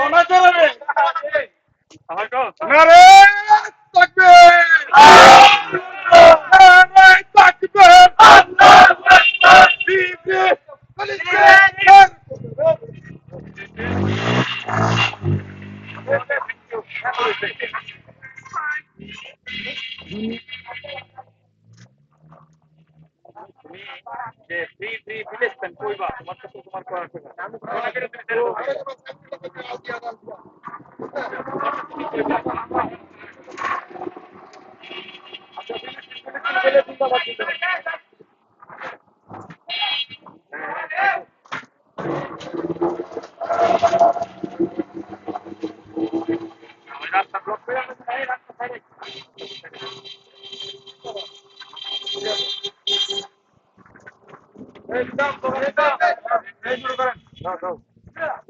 নারে তাকবীর! নারে তাকবীর! বিবি ফিলিস্তিন!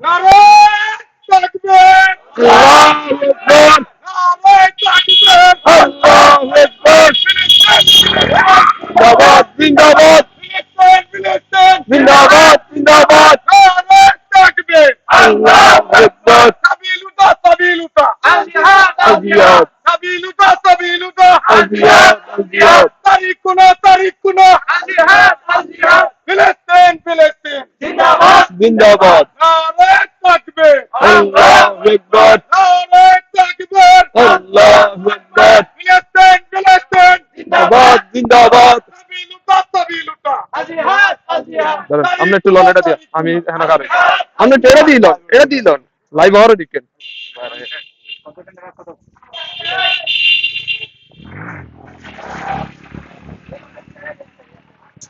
নারে তাকবীর! আল্লাহু আকবার! নারে তাকবীর! আল্লাহু আকবার! জিন্দাবাদ জিন্দাবাদ ফিলিস্তিন! জিন্দাবাদ জিন্দাবাদ! নারে তাকবীর! আল্লাহু আকবার! সাবিলুতা সাবিলুতা! আজিয়াত সাবিলুতা সাবিলুতা! আজিয়াত আজিয়াত! তারিকুনা তারিকুনা! ফিলিস্তিন ফিলিস্তিন! জিন্দাবাদ! নারে তাকবীর! আল্লাহু আকবার! নারে তাকবীর! আল্লাহু আকবার! ফিলিস্তিন ফিলিস্তিন! জিন্দাবাদ জিন্দাবাদ! সাবিলুতা সাবিলুতা! দাঁড়ান, আপনি একটু লন এটা দিয়ে আমি এখানে কারে আপনি একটু এটা দিয়ে লন লাইভ হওয়ার দিকেন